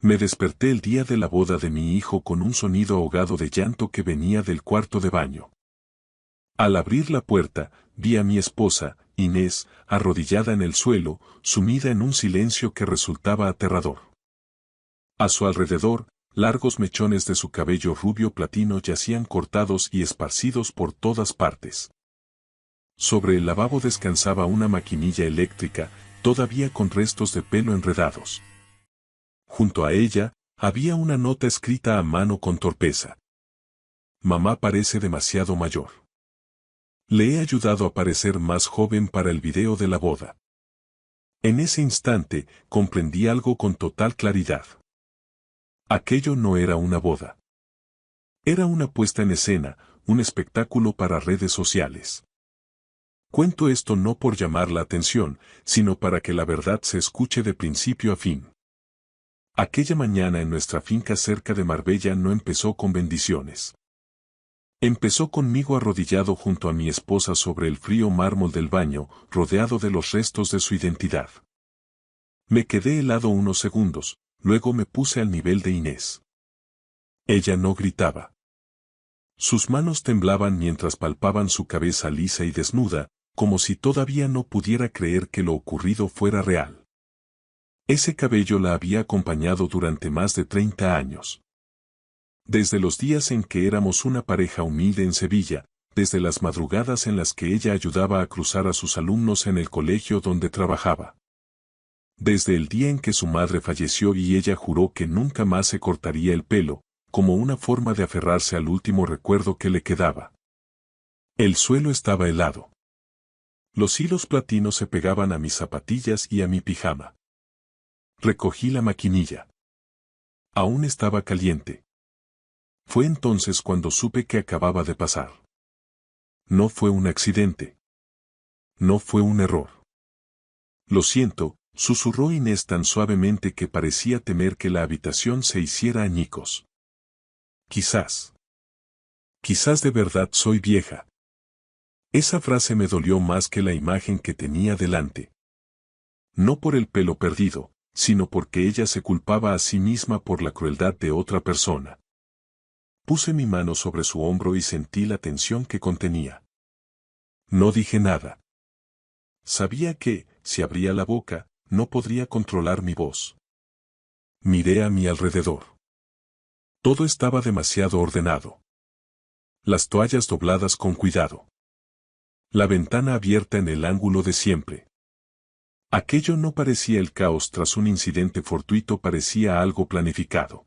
Me desperté el día de la boda de mi hijo con un sonido ahogado de llanto que venía del cuarto de baño. Al abrir la puerta, vi a mi esposa, Inés, arrodillada en el suelo, sumida en un silencio que resultaba aterrador. A su alrededor, largos mechones de su cabello rubio platino yacían cortados y esparcidos por todas partes. Sobre el lavabo descansaba una maquinilla eléctrica, todavía con restos de pelo enredados. Junto a ella, había una nota escrita a mano con torpeza. Mamá parece demasiado mayor. Le he ayudado a parecer más joven para el video de la boda. En ese instante, comprendí algo con total claridad. Aquello no era una boda. Era una puesta en escena, un espectáculo para redes sociales. Cuento esto no por llamar la atención, sino para que la verdad se escuche de principio a fin. Aquella mañana en nuestra finca cerca de Marbella no empezó con bendiciones. Empezó conmigo arrodillado junto a mi esposa sobre el frío mármol del baño, rodeado de los restos de su identidad. Me quedé helado unos segundos, luego me puse al nivel de Inés. Ella no gritaba. Sus manos temblaban mientras palpaban su cabeza lisa y desnuda, como si todavía no pudiera creer que lo ocurrido fuera real. Ese cabello la había acompañado durante más de 30 años. Desde los días en que éramos una pareja humilde en Sevilla, desde las madrugadas en las que ella ayudaba a cruzar a sus alumnos en el colegio donde trabajaba. Desde el día en que su madre falleció y ella juró que nunca más se cortaría el pelo, como una forma de aferrarse al último recuerdo que le quedaba. El suelo estaba helado. Los hilos platinos se pegaban a mis zapatillas y a mi pijama. Recogí la maquinilla. Aún estaba caliente. Fue entonces cuando supe que acababa de pasar. No fue un accidente. No fue un error. Lo siento, susurró Inés tan suavemente que parecía temer que la habitación se hiciera añicos. Quizás. Quizás de verdad soy vieja. Esa frase me dolió más que la imagen que tenía delante. No por el pelo perdido, sino porque ella se culpaba a sí misma por la crueldad de otra persona. Puse mi mano sobre su hombro y sentí la tensión que contenía. No dije nada. Sabía que, si abría la boca, no podría controlar mi voz. Miré a mi alrededor. Todo estaba demasiado ordenado. Las toallas dobladas con cuidado. La ventana abierta en el ángulo de siempre. Aquello no parecía el caos tras un incidente fortuito, parecía algo planificado.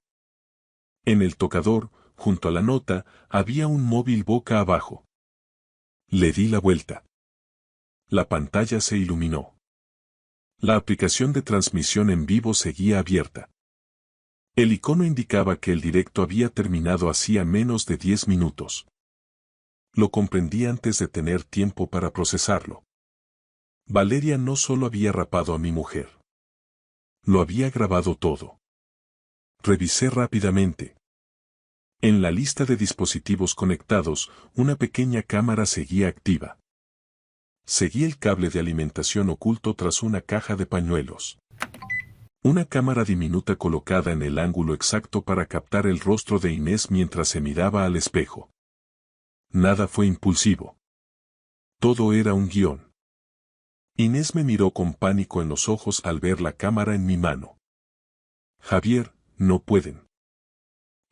En el tocador, junto a la nota, había un móvil boca abajo. Le di la vuelta. La pantalla se iluminó. La aplicación de transmisión en vivo seguía abierta. El icono indicaba que el directo había terminado hacía menos de 10 minutos. Lo comprendí antes de tener tiempo para procesarlo. Valeria no solo había rapado a mi mujer. Lo había grabado todo. Revisé rápidamente. En la lista de dispositivos conectados, una pequeña cámara seguía activa. Seguí el cable de alimentación oculto tras una caja de pañuelos. Una cámara diminuta colocada en el ángulo exacto para captar el rostro de Inés mientras se miraba al espejo. Nada fue impulsivo. Todo era un guión. Inés me miró con pánico en los ojos al ver la cámara en mi mano. Javier, no pueden.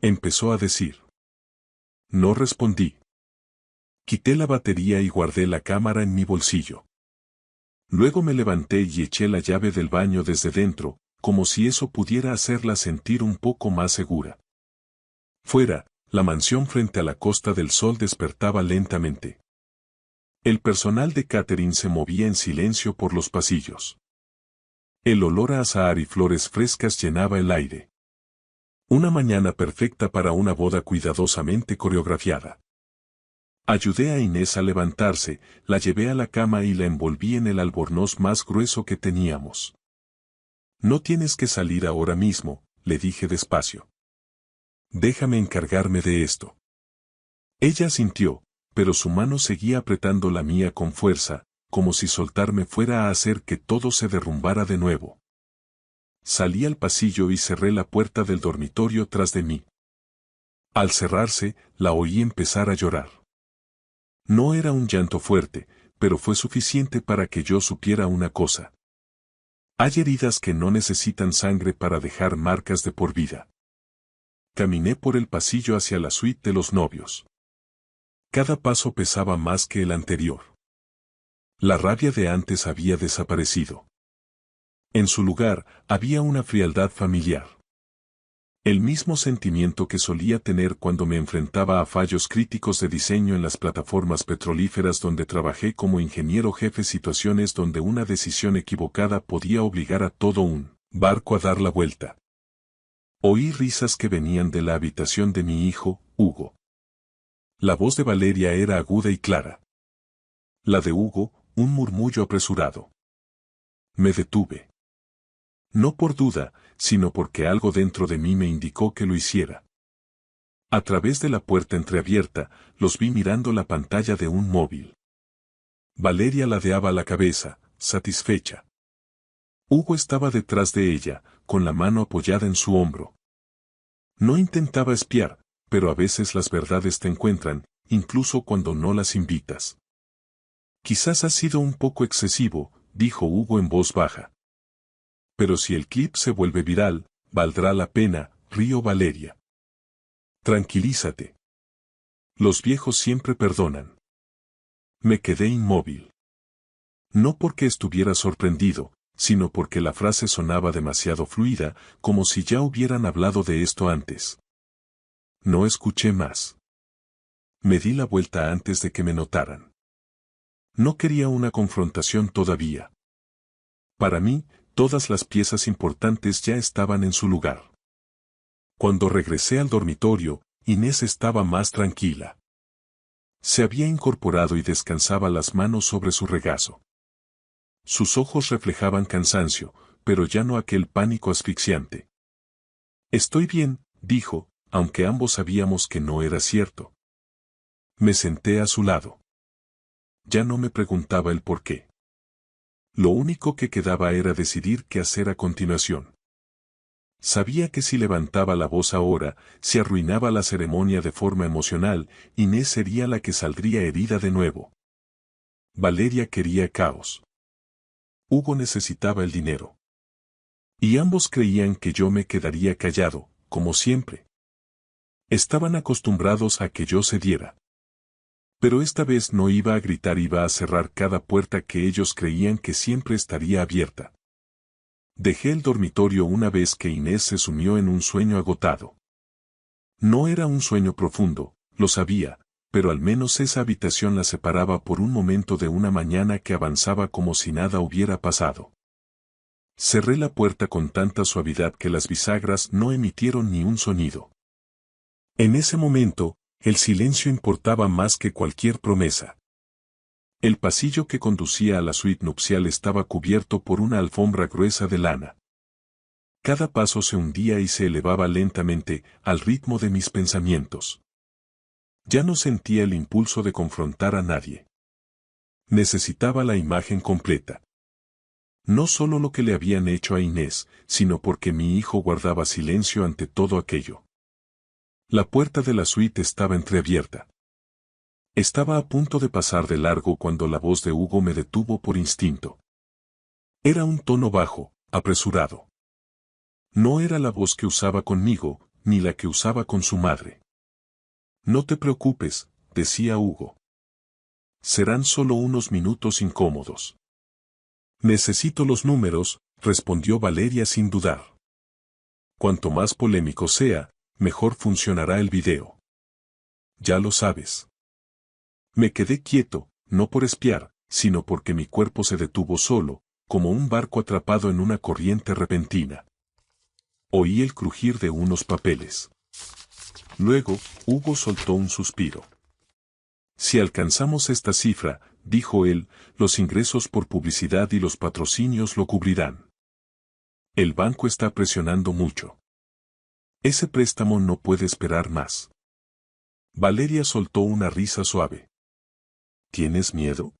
Empezó a decir. No respondí. Quité la batería y guardé la cámara en mi bolsillo. Luego me levanté y eché la llave del baño desde dentro, como si eso pudiera hacerla sentir un poco más segura. Fuera, la mansión frente a la Costa del Sol despertaba lentamente. El personal de catering se movía en silencio por los pasillos. El olor a azahar y flores frescas llenaba el aire. Una mañana perfecta para una boda cuidadosamente coreografiada. Ayudé a Inés a levantarse, la llevé a la cama y la envolví en el albornoz más grueso que teníamos. No tienes que salir ahora mismo, le dije despacio. Déjame encargarme de esto. Ella asintió, pero su mano seguía apretando la mía con fuerza, como si soltarme fuera a hacer que todo se derrumbara de nuevo. Salí al pasillo y cerré la puerta del dormitorio tras de mí. Al cerrarse, la oí empezar a llorar. No era un llanto fuerte, pero fue suficiente para que yo supiera una cosa. Hay heridas que no necesitan sangre para dejar marcas de por vida. Caminé por el pasillo hacia la suite de los novios. Cada paso pesaba más que el anterior. La rabia de antes había desaparecido. En su lugar, había una frialdad familiar. El mismo sentimiento que solía tener cuando me enfrentaba a fallos críticos de diseño en las plataformas petrolíferas donde trabajé como ingeniero jefe, situaciones donde una decisión equivocada podía obligar a todo un barco a dar la vuelta. Oí risas que venían de la habitación de mi hijo, Hugo. La voz de Valeria era aguda y clara. La de Hugo, un murmullo apresurado. Me detuve. No por duda, sino porque algo dentro de mí me indicó que lo hiciera. A través de la puerta entreabierta, los vi mirando la pantalla de un móvil. Valeria ladeaba la cabeza, satisfecha. Hugo estaba detrás de ella, con la mano apoyada en su hombro. No intentaba espiar, pero a veces las verdades te encuentran, incluso cuando no las invitas. Quizás ha sido un poco excesivo, dijo Hugo en voz baja. Pero si el clip se vuelve viral, valdrá la pena, rió Valeria. Tranquilízate. Los viejos siempre perdonan. Me quedé inmóvil. No porque estuviera sorprendido, sino porque la frase sonaba demasiado fluida, como si ya hubieran hablado de esto antes. No escuché más. Me di la vuelta antes de que me notaran. No quería una confrontación todavía. Para mí, todas las piezas importantes ya estaban en su lugar. Cuando regresé al dormitorio, Inés estaba más tranquila. Se había incorporado y descansaba las manos sobre su regazo. Sus ojos reflejaban cansancio, pero ya no aquel pánico asfixiante. Estoy bien, dijo, aunque ambos sabíamos que no era cierto. Me senté a su lado. Ya no me preguntaba el por qué. Lo único que quedaba era decidir qué hacer a continuación. Sabía que si levantaba la voz ahora, si arruinaba la ceremonia de forma emocional, Inés sería la que saldría herida de nuevo. Valeria quería caos. Hugo necesitaba el dinero. Y ambos creían que yo me quedaría callado, como siempre. Estaban acostumbrados a que yo cediera. Pero esta vez no iba a gritar, iba a cerrar cada puerta que ellos creían que siempre estaría abierta. Dejé el dormitorio una vez que Inés se sumió en un sueño agotado. No era un sueño profundo, lo sabía, pero al menos esa habitación la separaba por un momento de una mañana que avanzaba como si nada hubiera pasado. Cerré la puerta con tanta suavidad que las bisagras no emitieron ni un sonido. En ese momento, el silencio importaba más que cualquier promesa. El pasillo que conducía a la suite nupcial estaba cubierto por una alfombra gruesa de lana. Cada paso se hundía y se elevaba lentamente, al ritmo de mis pensamientos. Ya no sentía el impulso de confrontar a nadie. Necesitaba la imagen completa. No solo lo que le habían hecho a Inés, sino porque mi hijo guardaba silencio ante todo aquello. La puerta de la suite estaba entreabierta. Estaba a punto de pasar de largo cuando la voz de Hugo me detuvo por instinto. Era un tono bajo, apresurado. No era la voz que usaba conmigo, ni la que usaba con su madre. No te preocupes, decía Hugo. Serán solo unos minutos incómodos. Necesito los números, respondió Valeria sin dudar. Cuanto más polémico sea, mejor funcionará el video. Ya lo sabes. Me quedé quieto, no por espiar, sino porque mi cuerpo se detuvo solo, como un barco atrapado en una corriente repentina. Oí el crujir de unos papeles. Luego, Hugo soltó un suspiro. Si alcanzamos esta cifra, dijo él, los ingresos por publicidad y los patrocinios lo cubrirán. El banco está presionando mucho. Ese préstamo no puede esperar más. Valeria soltó una risa suave. ¿Tienes miedo?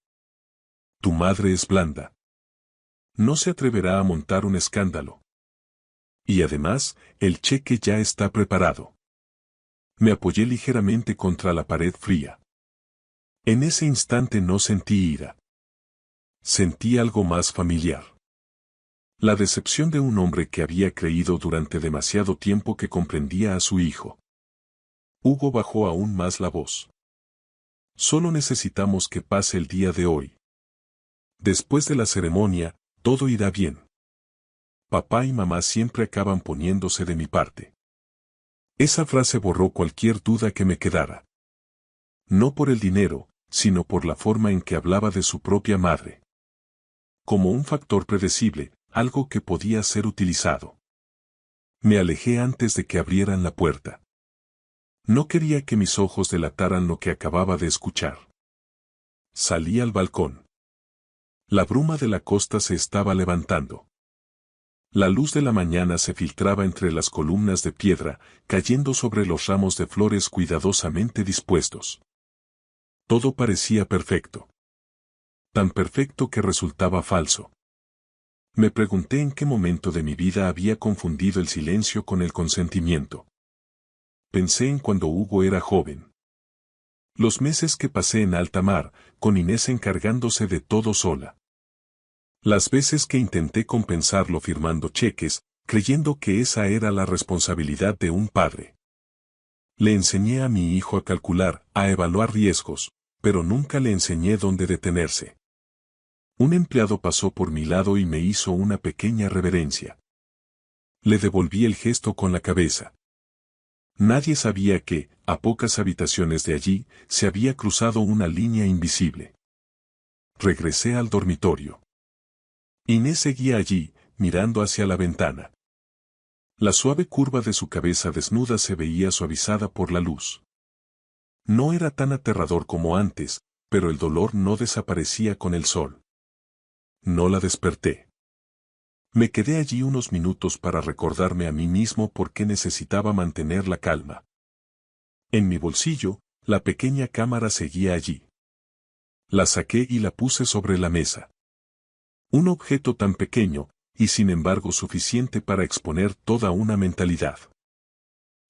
Tu madre es blanda. No se atreverá a montar un escándalo. Y además, el cheque ya está preparado. Me apoyé ligeramente contra la pared fría. En ese instante no sentí ira. Sentí algo más familiar. La decepción de un hombre que había creído durante demasiado tiempo que comprendía a su hijo. Hugo bajó aún más la voz. Solo necesitamos que pase el día de hoy. Después de la ceremonia, todo irá bien. Papá y mamá siempre acaban poniéndose de mi parte. Esa frase borró cualquier duda que me quedara. No por el dinero, sino por la forma en que hablaba de su propia madre. Como un factor predecible, algo que podía ser utilizado. Me alejé antes de que abrieran la puerta. No quería que mis ojos delataran lo que acababa de escuchar. Salí al balcón. La bruma de la costa se estaba levantando. La luz de la mañana se filtraba entre las columnas de piedra, cayendo sobre los ramos de flores cuidadosamente dispuestos. Todo parecía perfecto. Tan perfecto que resultaba falso. Me pregunté en qué momento de mi vida había confundido el silencio con el consentimiento. Pensé en cuando Hugo era joven. Los meses que pasé en alta mar, con Inés encargándose de todo sola. Las veces que intenté compensarlo firmando cheques, creyendo que esa era la responsabilidad de un padre. Le enseñé a mi hijo a calcular, a evaluar riesgos, pero nunca le enseñé dónde detenerse. Un empleado pasó por mi lado y me hizo una pequeña reverencia. Le devolví el gesto con la cabeza. Nadie sabía que, a pocas habitaciones de allí, se había cruzado una línea invisible. Regresé al dormitorio. Inés seguía allí, mirando hacia la ventana. La suave curva de su cabeza desnuda se veía suavizada por la luz. No era tan aterrador como antes, pero el dolor no desaparecía con el sol. No la desperté. Me quedé allí unos minutos para recordarme a mí mismo por qué necesitaba mantener la calma. En mi bolsillo, la pequeña cámara seguía allí. La saqué y la puse sobre la mesa. Un objeto tan pequeño, y sin embargo suficiente para exponer toda una mentalidad.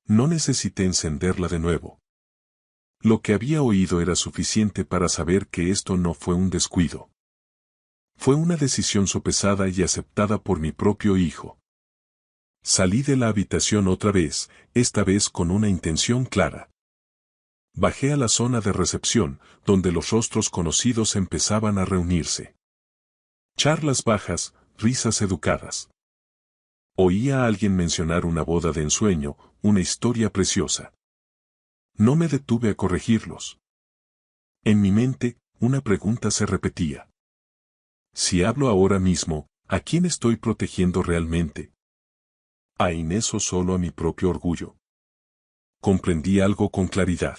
No necesité encenderla de nuevo. Lo que había oído era suficiente para saber que esto no fue un descuido. Fue una decisión sopesada y aceptada por mi propio hijo. Salí de la habitación otra vez, esta vez con una intención clara. Bajé a la zona de recepción, donde los rostros conocidos empezaban a reunirse. Charlas bajas, risas educadas. Oía a alguien mencionar una boda de ensueño, una historia preciosa. No me detuve a corregirlos. En mi mente, una pregunta se repetía. Si hablo ahora mismo, ¿a quién estoy protegiendo realmente? ¿A Inés o solo a mi propio orgullo? Comprendí algo con claridad.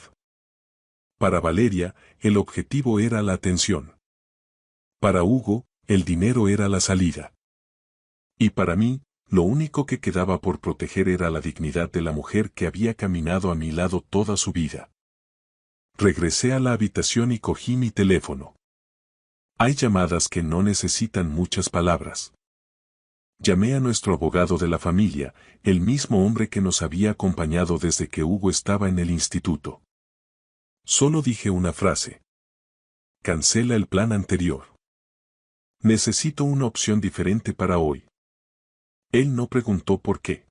Para Valeria, el objetivo era la atención. Para Hugo, el dinero era la salida. Y para mí, lo único que quedaba por proteger era la dignidad de la mujer que había caminado a mi lado toda su vida. Regresé a la habitación y cogí mi teléfono. Hay llamadas que no necesitan muchas palabras. Llamé a nuestro abogado de la familia, el mismo hombre que nos había acompañado desde que Hugo estaba en el instituto. Solo dije una frase. Cancela el plan anterior. Necesito una opción diferente para hoy. Él no preguntó por qué.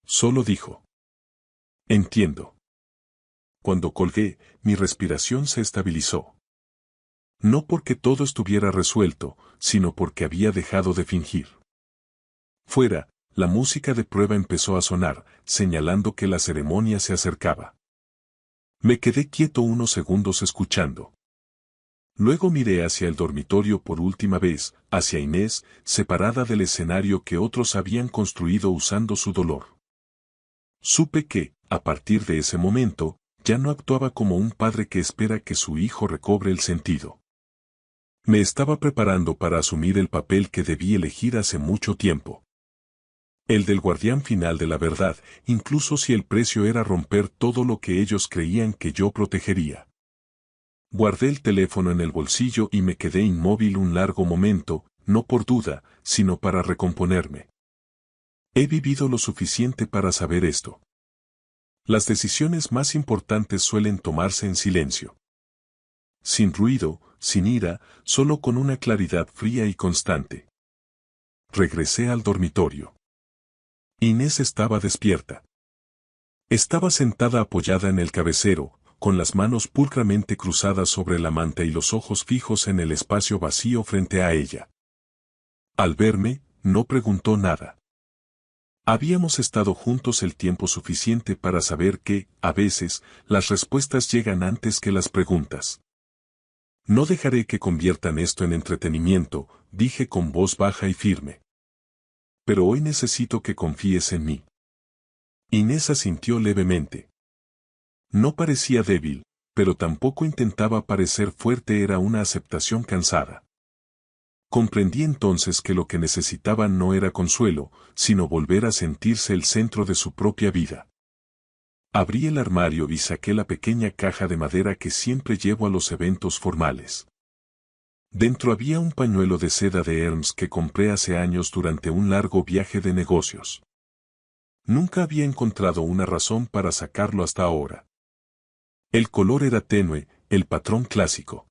Solo dijo. Entiendo. Cuando colgué, mi respiración se estabilizó. No porque todo estuviera resuelto, sino porque había dejado de fingir. Fuera, la música de prueba empezó a sonar, señalando que la ceremonia se acercaba. Me quedé quieto unos segundos escuchando. Luego miré hacia el dormitorio por última vez, hacia Inés, separada del escenario que otros habían construido usando su dolor. Supe que, a partir de ese momento, ya no actuaba como un padre que espera que su hijo recobre el sentido. Me estaba preparando para asumir el papel que debí elegir hace mucho tiempo. El del guardián final de la verdad, incluso si el precio era romper todo lo que ellos creían que yo protegería. Guardé el teléfono en el bolsillo y me quedé inmóvil un largo momento, no por duda, sino para recomponerme. He vivido lo suficiente para saber esto. Las decisiones más importantes suelen tomarse en silencio. Sin ruido, sin ira, solo con una claridad fría y constante. Regresé al dormitorio. Inés estaba despierta. Estaba sentada apoyada en el cabecero, con las manos pulcramente cruzadas sobre la manta y los ojos fijos en el espacio vacío frente a ella. Al verme, no preguntó nada. Habíamos estado juntos el tiempo suficiente para saber que, a veces, las respuestas llegan antes que las preguntas. No dejaré que conviertan esto en entretenimiento, dije con voz baja y firme. Pero hoy necesito que confíes en mí. Inés asintió levemente. No parecía débil, pero tampoco intentaba parecer fuerte, era una aceptación cansada. Comprendí entonces que lo que necesitaba no era consuelo, sino volver a sentirse el centro de su propia vida. Abrí el armario y saqué la pequeña caja de madera que siempre llevo a los eventos formales. Dentro había un pañuelo de seda de Hermes que compré hace años durante un largo viaje de negocios. Nunca había encontrado una razón para sacarlo hasta ahora. El color era tenue, el patrón clásico.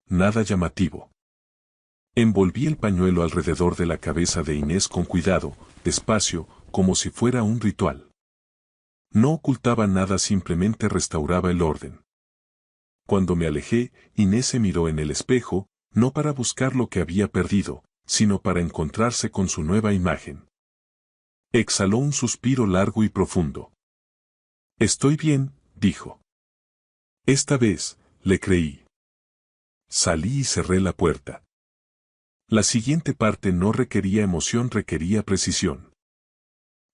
Nada llamativo. Envolví el pañuelo alrededor de la cabeza de Inés con cuidado, despacio, como si fuera un ritual. No ocultaba nada, simplemente restauraba el orden. Cuando me alejé, Inés se miró en el espejo, no para buscar lo que había perdido, sino para encontrarse con su nueva imagen. Exhaló un suspiro largo y profundo. Estoy bien, dijo. Esta vez, le creí. Salí y cerré la puerta. La siguiente parte no requería emoción, requería precisión.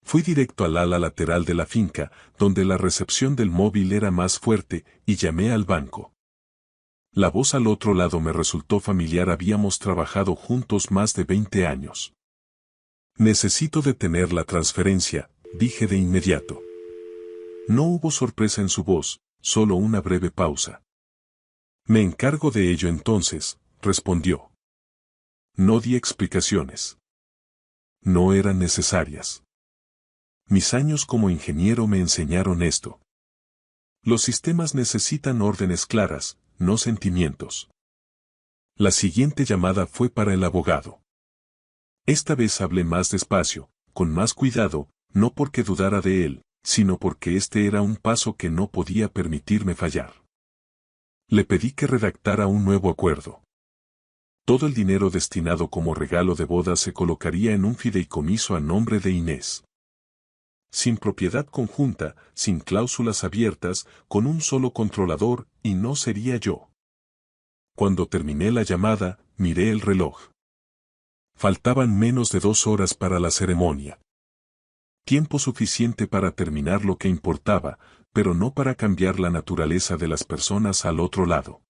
Fui directo al ala lateral de la finca, donde la recepción del móvil era más fuerte, y llamé al banco. La voz al otro lado me resultó familiar, habíamos trabajado juntos más de 20 años. Necesito detener la transferencia, dije de inmediato. No hubo sorpresa en su voz, solo una breve pausa. Me encargo de ello entonces, respondió. No di explicaciones. No eran necesarias. Mis años como ingeniero me enseñaron esto. Los sistemas necesitan órdenes claras, no sentimientos. La siguiente llamada fue para el abogado. Esta vez hablé más despacio, con más cuidado, no porque dudara de él, sino porque este era un paso que no podía permitirme fallar. Le pedí que redactara un nuevo acuerdo. Todo el dinero destinado como regalo de boda se colocaría en un fideicomiso a nombre de Inés. Sin propiedad conjunta, sin cláusulas abiertas, con un solo controlador, y no sería yo. Cuando terminé la llamada, miré el reloj. Faltaban menos de 2 horas para la ceremonia. Tiempo suficiente para terminar lo que importaba, pero no para cambiar la naturaleza de las personas al otro lado.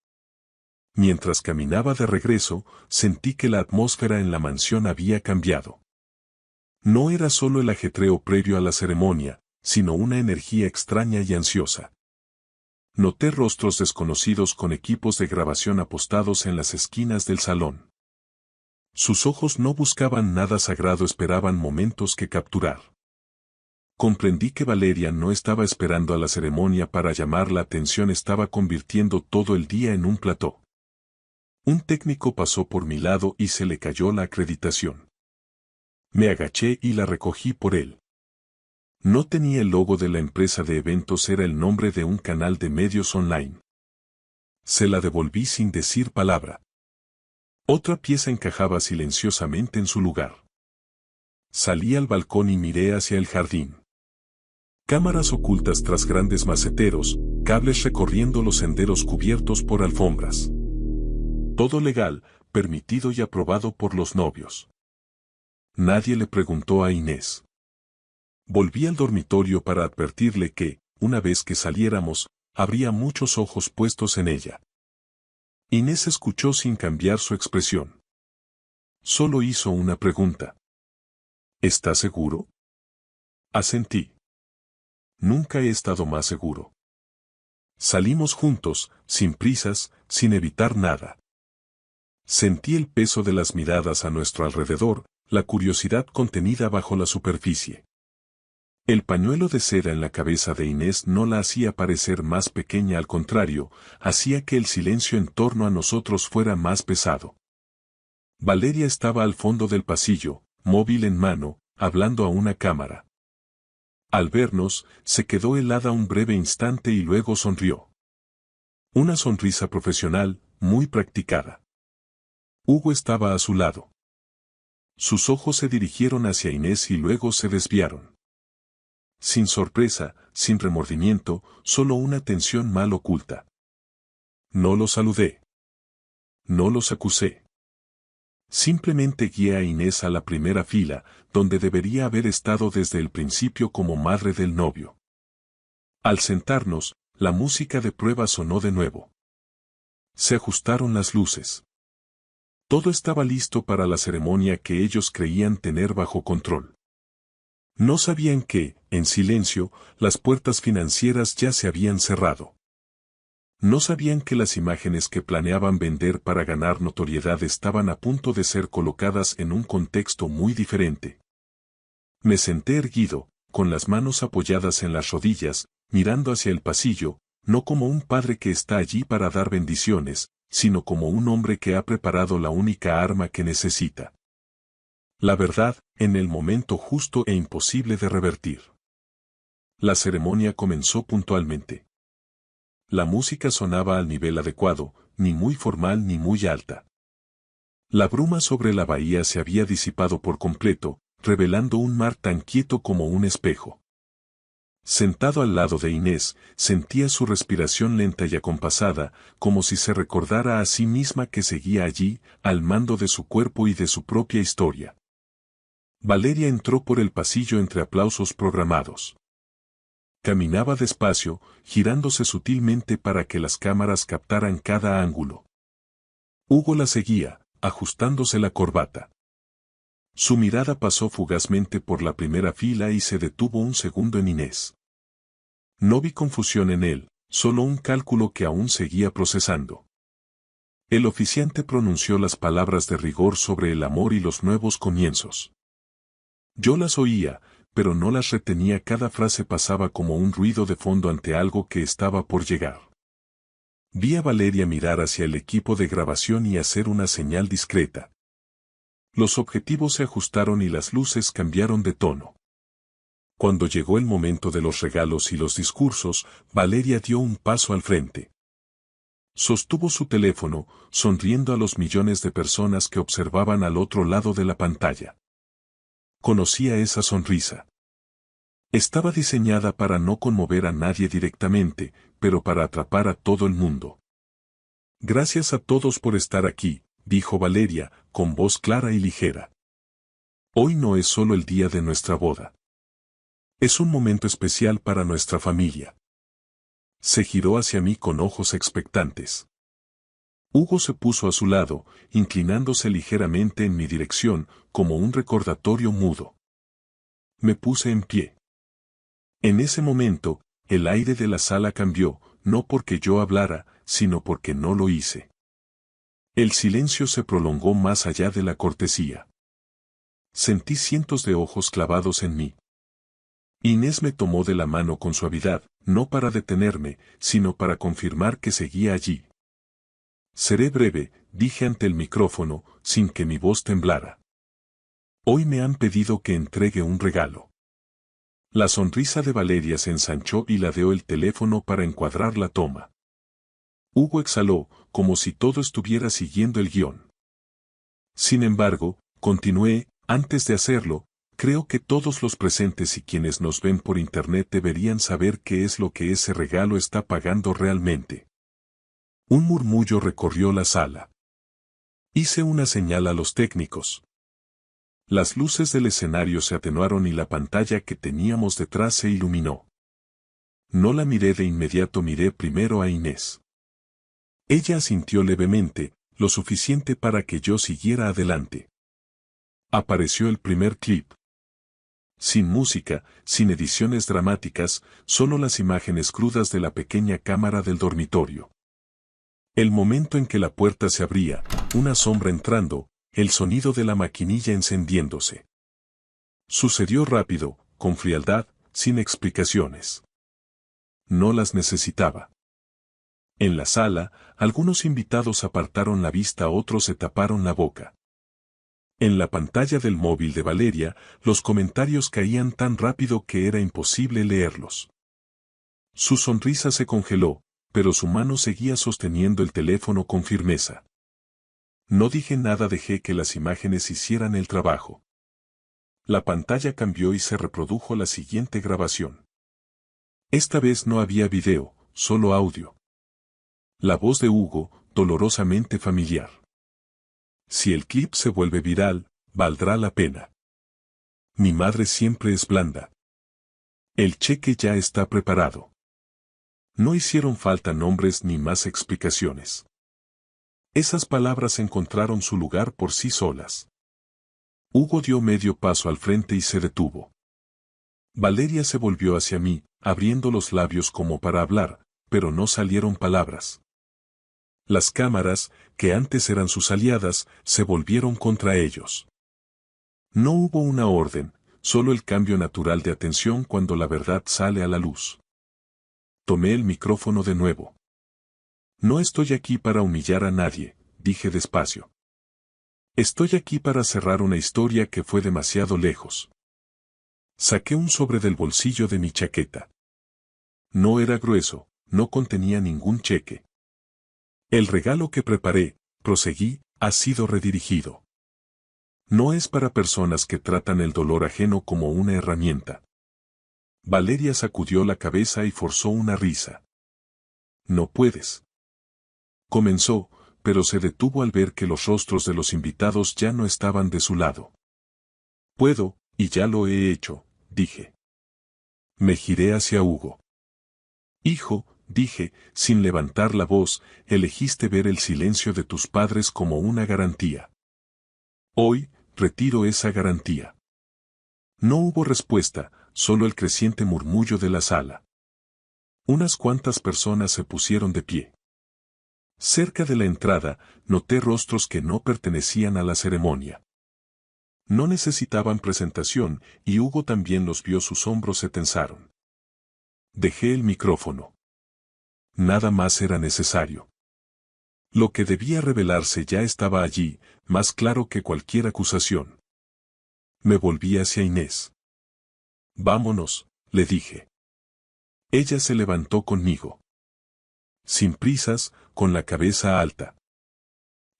Mientras caminaba de regreso, sentí que la atmósfera en la mansión había cambiado. No era solo el ajetreo previo a la ceremonia, sino una energía extraña y ansiosa. Noté rostros desconocidos con equipos de grabación apostados en las esquinas del salón. Sus ojos no buscaban nada sagrado, esperaban momentos que capturar. Comprendí que Valeria no estaba esperando a la ceremonia para llamar la atención, estaba convirtiendo todo el día en un plató. Un técnico pasó por mi lado y se le cayó la acreditación. Me agaché y la recogí por él. No tenía el logo de la empresa de eventos, era el nombre de un canal de medios online. Se la devolví sin decir palabra. Otra pieza encajaba silenciosamente en su lugar. Salí al balcón y miré hacia el jardín. Cámaras ocultas tras grandes maceteros, cables recorriendo los senderos cubiertos por alfombras. Todo legal, permitido y aprobado por los novios. Nadie le preguntó a Inés. Volví al dormitorio para advertirle que, una vez que saliéramos, habría muchos ojos puestos en ella. Inés escuchó sin cambiar su expresión. Solo hizo una pregunta. ¿Estás seguro? Asentí. Nunca he estado más seguro. Salimos juntos, sin prisas, sin evitar nada. Sentí el peso de las miradas a nuestro alrededor, la curiosidad contenida bajo la superficie. El pañuelo de seda en la cabeza de Inés no la hacía parecer más pequeña, al contrario, hacía que el silencio en torno a nosotros fuera más pesado. Valeria estaba al fondo del pasillo, móvil en mano, hablando a una cámara. Al vernos, se quedó helada un breve instante y luego sonrió. Una sonrisa profesional, muy practicada. Hugo estaba a su lado. Sus ojos se dirigieron hacia Inés y luego se desviaron. Sin sorpresa, sin remordimiento, solo una tensión mal oculta. No los saludé. No los acusé. Simplemente guié a Inés a la primera fila, donde debería haber estado desde el principio como madre del novio. Al sentarnos, la música de prueba sonó de nuevo. Se ajustaron las luces. Todo estaba listo para la ceremonia que ellos creían tener bajo control. No sabían que, en silencio, las puertas financieras ya se habían cerrado. No sabían que las imágenes que planeaban vender para ganar notoriedad estaban a punto de ser colocadas en un contexto muy diferente. Me senté erguido, con las manos apoyadas en las rodillas, mirando hacia el pasillo, no como un padre que está allí para dar bendiciones, sino como un hombre que ha preparado la única arma que necesita. La verdad, en el momento justo e imposible de revertir. La ceremonia comenzó puntualmente. La música sonaba al nivel adecuado, ni muy formal ni muy alta. La bruma sobre la bahía se había disipado por completo, revelando un mar tan quieto como un espejo. Sentado al lado de Inés, sentía su respiración lenta y acompasada, como si se recordara a sí misma que seguía allí, al mando de su cuerpo y de su propia historia. Valeria entró por el pasillo entre aplausos programados. Caminaba despacio, girándose sutilmente para que las cámaras captaran cada ángulo. Hugo la seguía, ajustándose la corbata. Su mirada pasó fugazmente por la primera fila y se detuvo un segundo en Inés. No vi confusión en él, solo un cálculo que aún seguía procesando. El oficiante pronunció las palabras de rigor sobre el amor y los nuevos comienzos. Yo las oía, pero no las retenía. Cada frase pasaba como un ruido de fondo ante algo que estaba por llegar. Vi a Valeria mirar hacia el equipo de grabación y hacer una señal discreta. Los objetivos se ajustaron y las luces cambiaron de tono. Cuando llegó el momento de los regalos y los discursos, Valeria dio un paso al frente. Sostuvo su teléfono, sonriendo a los millones de personas que observaban al otro lado de la pantalla. Conocía esa sonrisa. Estaba diseñada para no conmover a nadie directamente, pero para atrapar a todo el mundo. Gracias a todos por estar aquí, dijo Valeria, con voz clara y ligera. Hoy no es solo el día de nuestra boda. Es un momento especial para nuestra familia. Se giró hacia mí con ojos expectantes. Hugo se puso a su lado, inclinándose ligeramente en mi dirección, como un recordatorio mudo. Me puse en pie. En ese momento, el aire de la sala cambió, no porque yo hablara, sino porque no lo hice. El silencio se prolongó más allá de la cortesía. Sentí cientos de ojos clavados en mí. Inés me tomó de la mano con suavidad, no para detenerme, sino para confirmar que seguía allí. Seré breve, dije ante el micrófono, sin que mi voz temblara. Hoy me han pedido que entregue un regalo. La sonrisa de Valeria se ensanchó y ladeó el teléfono para encuadrar la toma. Hugo exhaló, como si todo estuviera siguiendo el guión. Sin embargo, continué, antes de hacerlo, creo que todos los presentes y quienes nos ven por internet deberían saber qué es lo que ese regalo está pagando realmente. Un murmullo recorrió la sala. Hice una señal a los técnicos. Las luces del escenario se atenuaron y la pantalla que teníamos detrás se iluminó. No la miré de inmediato, miré primero a Inés. Ella asintió levemente, lo suficiente para que yo siguiera adelante. Apareció el primer clip. Sin música, sin ediciones dramáticas, solo las imágenes crudas de la pequeña cámara del dormitorio. El momento en que la puerta se abría, una sombra entrando, el sonido de la maquinilla encendiéndose. Sucedió rápido, con frialdad, sin explicaciones. No las necesitaba. En la sala, algunos invitados apartaron la vista, otros se taparon la boca. En la pantalla del móvil de Valeria, los comentarios caían tan rápido que era imposible leerlos. Su sonrisa se congeló, pero su mano seguía sosteniendo el teléfono con firmeza. No dije nada, dejé que las imágenes hicieran el trabajo. La pantalla cambió y se reprodujo la siguiente grabación. Esta vez no había video, solo audio. La voz de Hugo, dolorosamente familiar. Si el clip se vuelve viral, valdrá la pena. Mi madre siempre es blanda. El cheque ya está preparado. No hicieron falta nombres ni más explicaciones. Esas palabras encontraron su lugar por sí solas. Hugo dio medio paso al frente y se detuvo. Valeria se volvió hacia mí, abriendo los labios como para hablar, pero no salieron palabras. Las cámaras, que antes eran sus aliadas, se volvieron contra ellos. No hubo una orden, solo el cambio natural de atención cuando la verdad sale a la luz. Tomé el micrófono de nuevo. No estoy aquí para humillar a nadie, dije despacio. Estoy aquí para cerrar una historia que fue demasiado lejos. Saqué un sobre del bolsillo de mi chaqueta. No era grueso, no contenía ningún cheque. El regalo que preparé, proseguí, ha sido redirigido. No es para personas que tratan el dolor ajeno como una herramienta. Valeria sacudió la cabeza y forzó una risa. No puedes. Comenzó, pero se detuvo al ver que los rostros de los invitados ya no estaban de su lado. Puedo, y ya lo he hecho, dije. Me giré hacia Hugo. Hijo, dije, sin levantar la voz, elegiste ver el silencio de tus padres como una garantía. Hoy, retiro esa garantía. No hubo respuesta, solo el creciente murmullo de la sala. Unas cuantas personas se pusieron de pie. Cerca de la entrada, noté rostros que no pertenecían a la ceremonia. No necesitaban presentación, y Hugo también los vio, sus hombros se tensaron. Dejé el micrófono. Nada más era necesario. Lo que debía revelarse ya estaba allí, más claro que cualquier acusación. Me volví hacia Inés. Vámonos, le dije. Ella se levantó conmigo. Sin prisas, con la cabeza alta.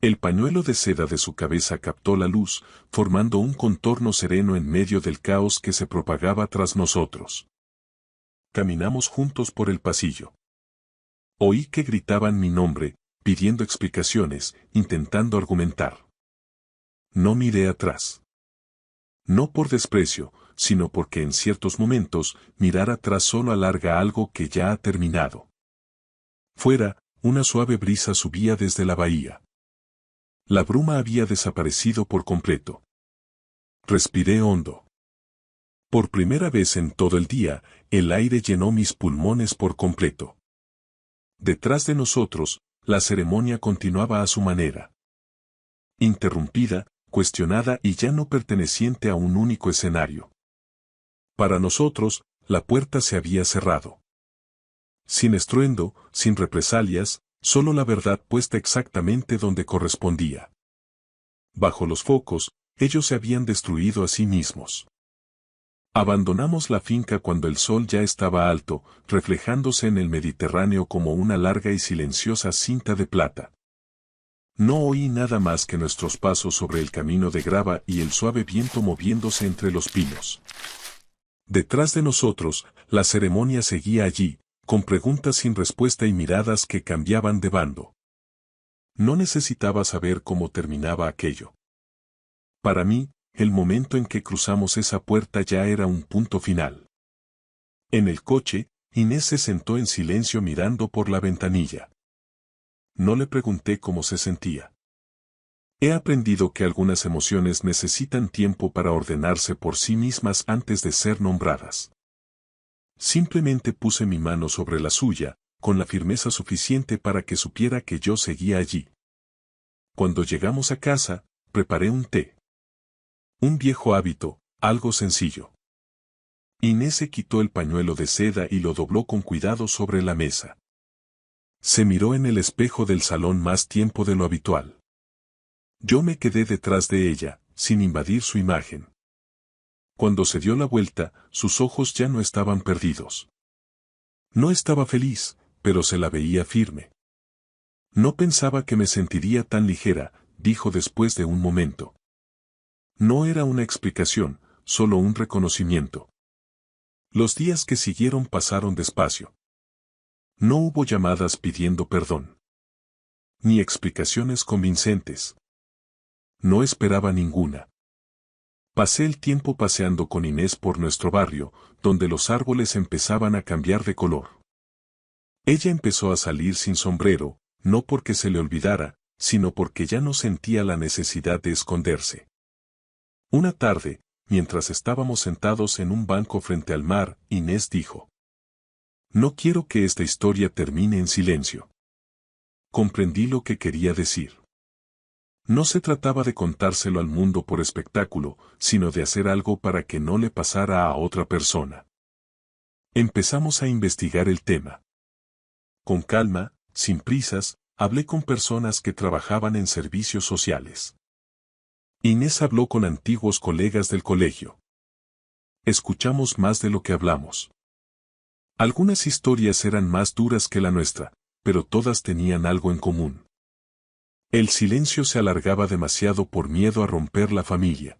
El pañuelo de seda de su cabeza captó la luz, formando un contorno sereno en medio del caos que se propagaba tras nosotros. Caminamos juntos por el pasillo. Oí que gritaban mi nombre, pidiendo explicaciones, intentando argumentar. No miré atrás. No por desprecio, sino porque en ciertos momentos, mirar atrás solo alarga algo que ya ha terminado. Fuera, una suave brisa subía desde la bahía. La bruma había desaparecido por completo. Respiré hondo. Por primera vez en todo el día, el aire llenó mis pulmones por completo. Detrás de nosotros, la ceremonia continuaba a su manera. Interrumpida, cuestionada y ya no perteneciente a un único escenario. Para nosotros, la puerta se había cerrado. Sin estruendo, sin represalias, solo la verdad puesta exactamente donde correspondía. Bajo los focos, ellos se habían destruido a sí mismos. Abandonamos la finca cuando el sol ya estaba alto, reflejándose en el Mediterráneo como una larga y silenciosa cinta de plata. No oí nada más que nuestros pasos sobre el camino de grava y el suave viento moviéndose entre los pinos. Detrás de nosotros, la ceremonia seguía allí, con preguntas sin respuesta y miradas que cambiaban de bando. No necesitaba saber cómo terminaba aquello. Para mí, el momento en que cruzamos esa puerta ya era un punto final. En el coche, Inés se sentó en silencio mirando por la ventanilla. No le pregunté cómo se sentía. He aprendido que algunas emociones necesitan tiempo para ordenarse por sí mismas antes de ser nombradas. Simplemente puse mi mano sobre la suya, con la firmeza suficiente para que supiera que yo seguía allí. Cuando llegamos a casa, preparé un té. Un viejo hábito, algo sencillo. Inés se quitó el pañuelo de seda y lo dobló con cuidado sobre la mesa. Se miró en el espejo del salón más tiempo de lo habitual. Yo me quedé detrás de ella, sin invadir su imagen. Cuando se dio la vuelta, sus ojos ya no estaban perdidos. No estaba feliz, pero se la veía firme. No pensaba que me sentiría tan ligera, dijo después de un momento. No era una explicación, solo un reconocimiento. Los días que siguieron pasaron despacio. No hubo llamadas pidiendo perdón. Ni explicaciones convincentes. No esperaba ninguna. Pasé el tiempo paseando con Inés por nuestro barrio, donde los árboles empezaban a cambiar de color. Ella empezó a salir sin sombrero, no porque se le olvidara, sino porque ya no sentía la necesidad de esconderse. Una tarde, mientras estábamos sentados en un banco frente al mar, Inés dijo: «No quiero que esta historia termine en silencio». Comprendí lo que quería decir. No se trataba de contárselo al mundo por espectáculo, sino de hacer algo para que no le pasara a otra persona. Empezamos a investigar el tema. Con calma, sin prisas, hablé con personas que trabajaban en servicios sociales. Inés habló con antiguos colegas del colegio. Escuchamos más de lo que hablamos. Algunas historias eran más duras que la nuestra, pero todas tenían algo en común. El silencio se alargaba demasiado por miedo a romper la familia.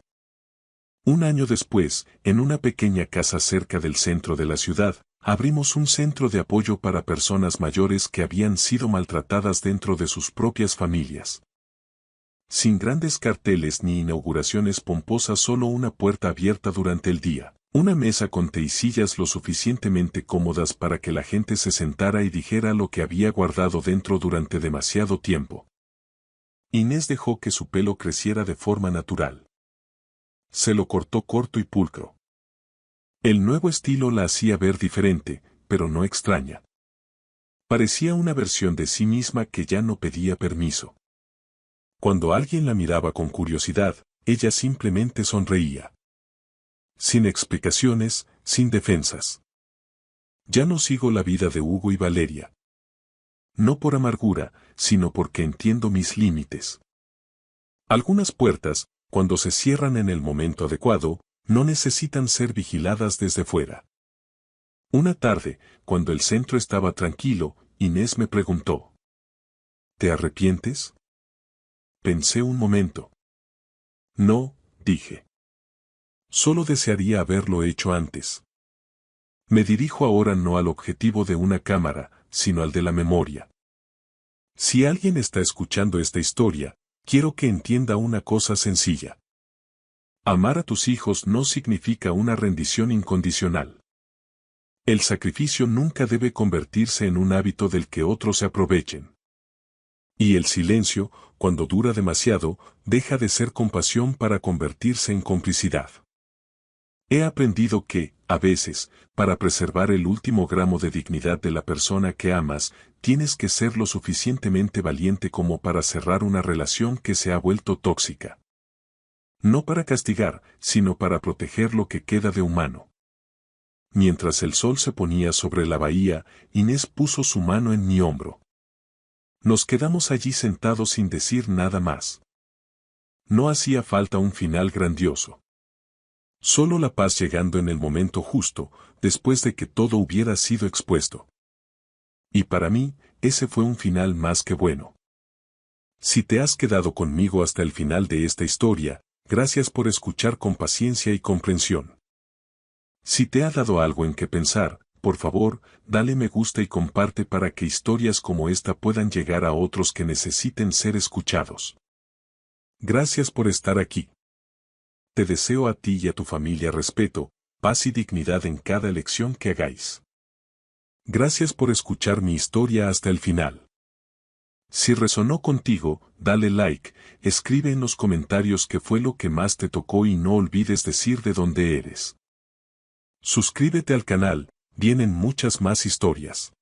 Un año después, en una pequeña casa cerca del centro de la ciudad, abrimos un centro de apoyo para personas mayores que habían sido maltratadas dentro de sus propias familias. Sin grandes carteles ni inauguraciones pomposas, solo una puerta abierta durante el día, una mesa con té y sillas lo suficientemente cómodas para que la gente se sentara y dijera lo que había guardado dentro durante demasiado tiempo. Inés dejó que su pelo creciera de forma natural. Se lo cortó corto y pulcro. El nuevo estilo la hacía ver diferente, pero no extraña. Parecía una versión de sí misma que ya no pedía permiso. Cuando alguien la miraba con curiosidad, ella simplemente sonreía. Sin explicaciones, sin defensas. Ya no sigo la vida de Hugo y Valeria. No por amargura, sino porque entiendo mis límites. Algunas puertas, cuando se cierran en el momento adecuado, no necesitan ser vigiladas desde fuera. Una tarde, cuando el centro estaba tranquilo, Inés me preguntó: ¿te arrepientes? Pensé un momento. No, dije. Solo desearía haberlo hecho antes. Me dirijo ahora no al objetivo de una cámara, sino al de la memoria. Si alguien está escuchando esta historia, quiero que entienda una cosa sencilla. Amar a tus hijos no significa una rendición incondicional. El sacrificio nunca debe convertirse en un hábito del que otros se aprovechen. Y el silencio, cuando dura demasiado, deja de ser compasión para convertirse en complicidad. He aprendido que, a veces, para preservar el último gramo de dignidad de la persona que amas, tienes que ser lo suficientemente valiente como para cerrar una relación que se ha vuelto tóxica. No para castigar, sino para proteger lo que queda de humano. Mientras el sol se ponía sobre la bahía, Inés puso su mano en mi hombro. Nos quedamos allí sentados sin decir nada más. No hacía falta un final grandioso. Solo la paz llegando en el momento justo, después de que todo hubiera sido expuesto. Y para mí, ese fue un final más que bueno. Si te has quedado conmigo hasta el final de esta historia, gracias por escuchar con paciencia y comprensión. Si te ha dado algo en qué pensar, por favor, dale me gusta y comparte para que historias como esta puedan llegar a otros que necesiten ser escuchados. Gracias por estar aquí. Te deseo a ti y a tu familia respeto, paz y dignidad en cada elección que hagáis. Gracias por escuchar mi historia hasta el final. Si resonó contigo, dale like, escribe en los comentarios qué fue lo que más te tocó y no olvides decir de dónde eres. Suscríbete al canal, vienen muchas más historias.